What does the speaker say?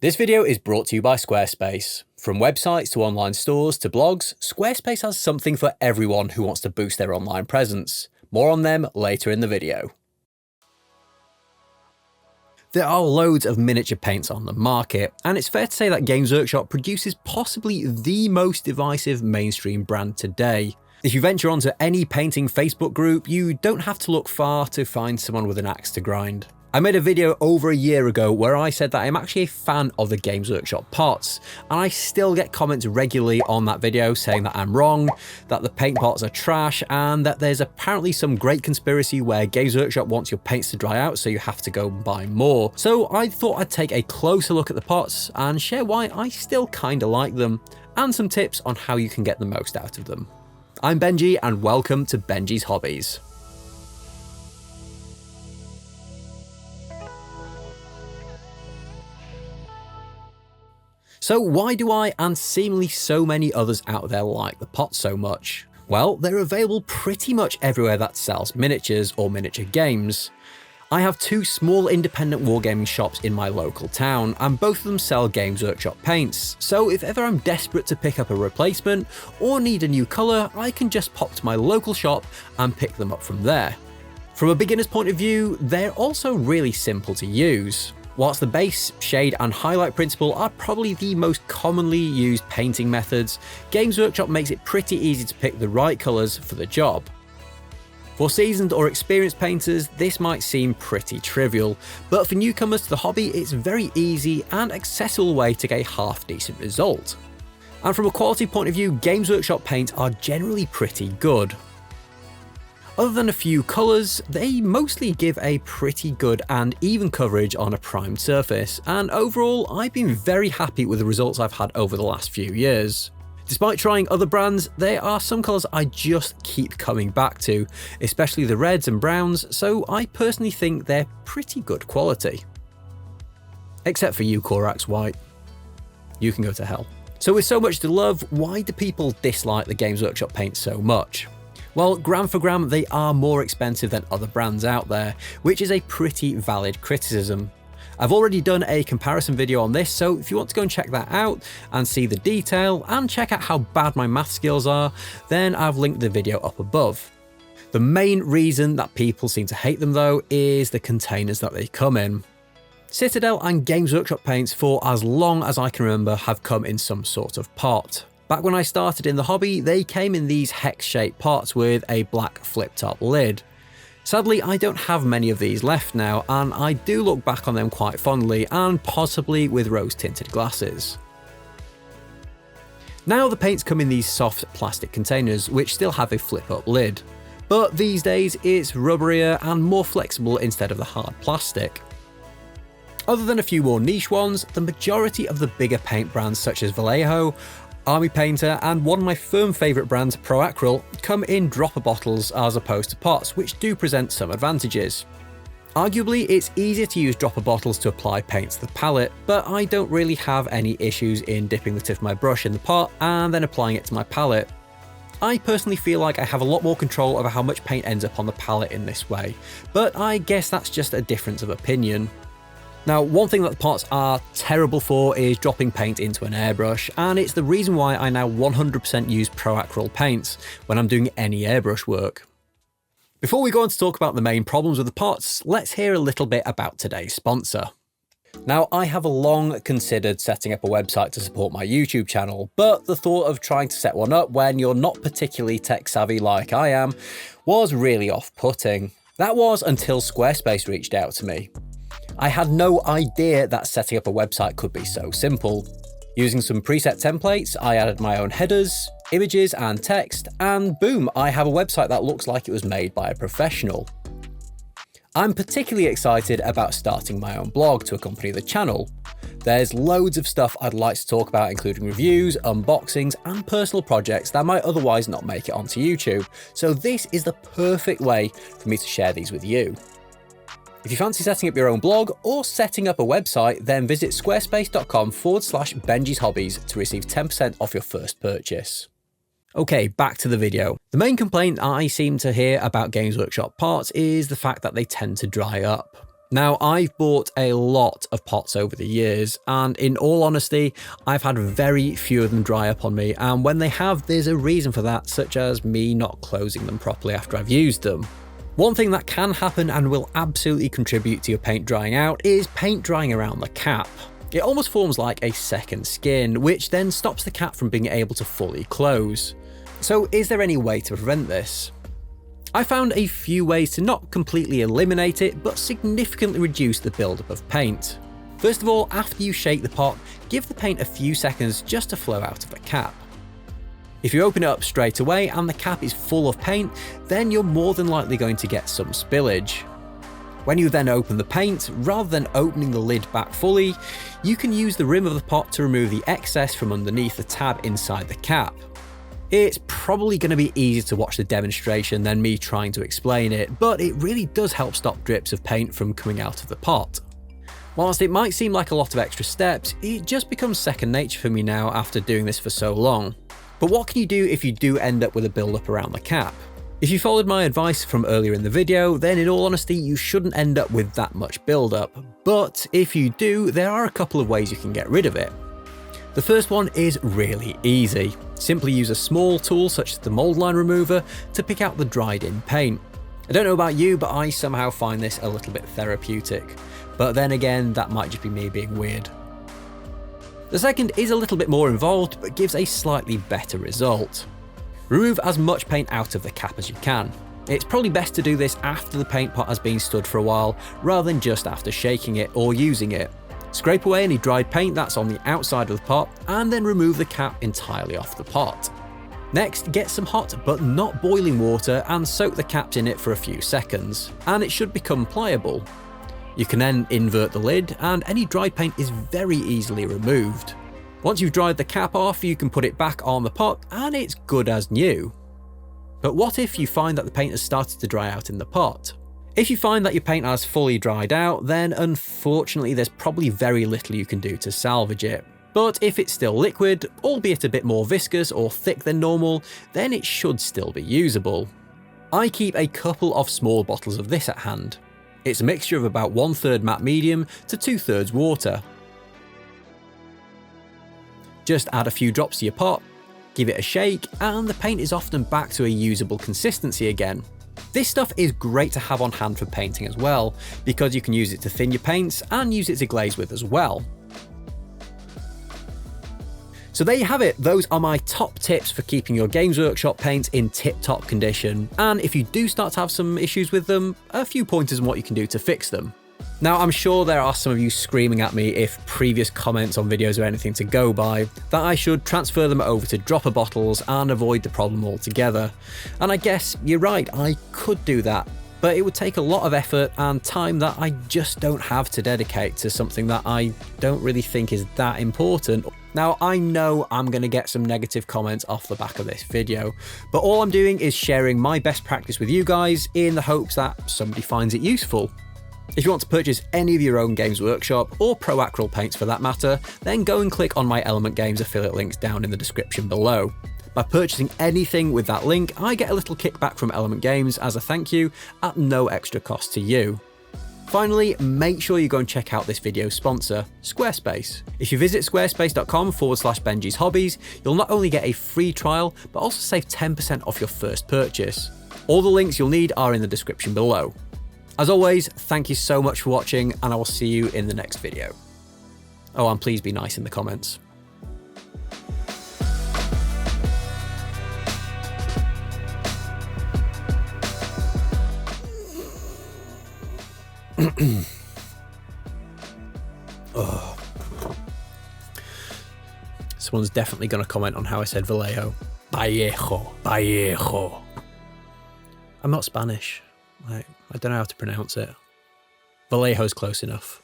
This video is brought to you by Squarespace. From websites to online stores to blogs, Squarespace has something for everyone who wants to boost their online presence. More on them later in the video. There are loads of miniature paints on the market, and it's fair to say that Games Workshop produces possibly the most divisive mainstream brand today. If you venture onto any painting Facebook group, you don't have to look far to find someone with an axe to grind. I made a video over a year ago where I said that I'm actually a fan of the Games Workshop pots, and I still get comments regularly on that video saying that I'm wrong, that the paint pots are trash, and that there's apparently some great conspiracy where Games Workshop wants your paints to dry out so you have to go and buy more. So I thought I'd take a closer look at the pots and share why I still kinda like them, and some tips on how you can get the most out of them. I'm Benji and welcome to Benji's Hobbies. So why do I, and seemingly so many others out there, like the pot so much? Well, they're available pretty much everywhere that sells miniatures or miniature games. I have two small independent wargaming shops in my local town, and both of them sell Games Workshop paints, so if ever I'm desperate to pick up a replacement or need a new colour, I can just pop to my local shop and pick them up from there. From a beginner's point of view, they're also really simple to use. Whilst the base, shade and highlight principle are probably the most commonly used painting methods, Games Workshop makes it pretty easy to pick the right colours for the job. For seasoned or experienced painters, this might seem pretty trivial, but for newcomers to the hobby, it's a very easy and accessible way to get a half-decent result. And from a quality point of view, Games Workshop paints are generally pretty good. Other than a few colours, they mostly give a pretty good and even coverage on a primed surface, and overall I've been very happy with the results I've had over the last few years. Despite trying other brands, there are some colours I just keep coming back to, especially the reds and browns, so I personally think they're pretty good quality. Except for you, Corax White. You can go to hell. So with so much to love, why do people dislike the Games Workshop paint so much? Well, gram for gram, they are more expensive than other brands out there, which is a pretty valid criticism. I've already done a comparison video on this, so if you want to go and check that out and see the detail and check out how bad my math skills are, then I've linked the video up above. The main reason that people seem to hate them though is the containers that they come in. Citadel and Games Workshop paints for as long as I can remember have come in some sort of pot. Back when I started in the hobby, they came in these hex-shaped pots with a black flip-top lid. Sadly, I don't have many of these left now, and I do look back on them quite fondly, and possibly with rose-tinted glasses. Now the paints come in these soft plastic containers, which still have a flip-up lid. But these days, it's rubberier and more flexible instead of the hard plastic. Other than a few more niche ones, the majority of the bigger paint brands such as Vallejo, Army Painter, and one of my firm favourite brands, Pro Acryl, come in dropper bottles as opposed to pots, which do present some advantages. Arguably, it's easier to use dropper bottles to apply paint to the palette, but I don't really have any issues in dipping the tip of my brush in the pot and then applying it to my palette. I personally feel like I have a lot more control over how much paint ends up on the palette in this way, but I guess that's just a difference of opinion. Now, one thing that the pots are terrible for is dropping paint into an airbrush, and it's the reason why I now 100% use Pro Acryl paints when I'm doing any airbrush work. Before we go on to talk about the main problems with the pots, let's hear a little bit about today's sponsor. Now, I have long considered setting up a website to support my YouTube channel, but the thought of trying to set one up when you're not particularly tech savvy like I am was really off-putting. That was until Squarespace reached out to me. I had no idea that setting up a website could be so simple. Using some preset templates, I added my own headers, images and text, and boom, I have a website that looks like it was made by a professional. I'm particularly excited about starting my own blog to accompany the channel. There's loads of stuff I'd like to talk about, including reviews, unboxings, and personal projects that might otherwise not make it onto YouTube, so this is the perfect way for me to share these with you. If you fancy setting up your own blog or setting up a website, then visit squarespace.com/Benji's Hobbies to receive 10% off your first purchase. Okay, back to the video. The main complaint I seem to hear about Games Workshop parts is the fact that they tend to dry up. Now, I've bought a lot of pots over the years, and in all honesty, I've had very few of them dry up on me, and when they have, there's a reason for that, such as me not closing them properly after I've used them. One thing that can happen and will absolutely contribute to your paint drying out is paint drying around the cap. It almost forms like a second skin, which then stops the cap from being able to fully close. So is there any way to prevent this? I found a few ways to not completely eliminate it, but significantly reduce the buildup of paint. First of all, after you shake the pot, give the paint a few seconds just to flow out of the cap. If you open it up straight away and the cap is full of paint, then you're more than likely going to get some spillage. When you then open the paint, rather than opening the lid back fully, you can use the rim of the pot to remove the excess from underneath the tab inside the cap. It's probably going to be easier to watch the demonstration than me trying to explain it, but it really does help stop drips of paint from coming out of the pot. Whilst it might seem like a lot of extra steps, it just becomes second nature for me now after doing this for so long. But what can you do if you do end up with a build-up around the cap? If you followed my advice from earlier in the video, then in all honesty you shouldn't end up with that much build-up, but if you do, there are a couple of ways you can get rid of it. The first one is really easy. Simply use a small tool such as the mold line remover to pick out the dried in paint. I don't know about you, but I somehow find this a little bit therapeutic. But then again, that might just be me being weird. The second is a little bit more involved, but gives a slightly better result. Remove as much paint out of the cap as you can. It's probably best to do this after the paint pot has been stood for a while, rather than just after shaking it or using it. Scrape away any dried paint that's on the outside of the pot, and then remove the cap entirely off the pot. Next, get some hot but not boiling water and soak the caps in it for a few seconds, and it should become pliable. You can then invert the lid, and any dried paint is very easily removed. Once you've dried the cap off, you can put it back on the pot, and it's good as new. But what if you find that the paint has started to dry out in the pot? If you find that your paint has fully dried out, then unfortunately there's probably very little you can do to salvage it. But if it's still liquid, albeit a bit more viscous or thick than normal, then it should still be usable. I keep a couple of small bottles of this at hand. It's a mixture of about 1/3 matte medium to 2/3 water. Just add a few drops to your pot, give it a shake, and the paint is often back to a usable consistency again. This stuff is great to have on hand for painting as well, because you can use it to thin your paints and use it to glaze with as well. So there you have it, those are my top tips for keeping your Games Workshop paints in tip-top condition, and if you do start to have some issues with them, a few pointers on what you can do to fix them. Now, I'm sure there are some of you screaming at me, if previous comments on videos are anything to go by, that I should transfer them over to dropper bottles and avoid the problem altogether. And I guess you're right, I could do that, but it would take a lot of effort and time that I just don't have to dedicate to something that I don't really think is that important. Now, I know I'm going to get some negative comments off the back of this video, but all I'm doing is sharing my best practice with you guys in the hopes that somebody finds it useful. If you want to purchase any of your own Games Workshop, or Pro Acryl paints for that matter, then go and click on my Element Games affiliate links down in the description below. By purchasing anything with that link, I get a little kickback from Element Games as a thank you at no extra cost to you. Finally, make sure you go and check out this video's sponsor, Squarespace. If you visit squarespace.com/Benji's Hobbies, you'll not only get a free trial, but also save 10% off your first purchase. All the links you'll need are in the description below. As always, thank you so much for watching, and I will see you in the next video. Oh, and please be nice in the comments. Oh. Someone's definitely going to comment on how I said Vallejo. Vallejo. Vallejo. I'm not Spanish. I don't know how to pronounce it. Vallejo's close enough.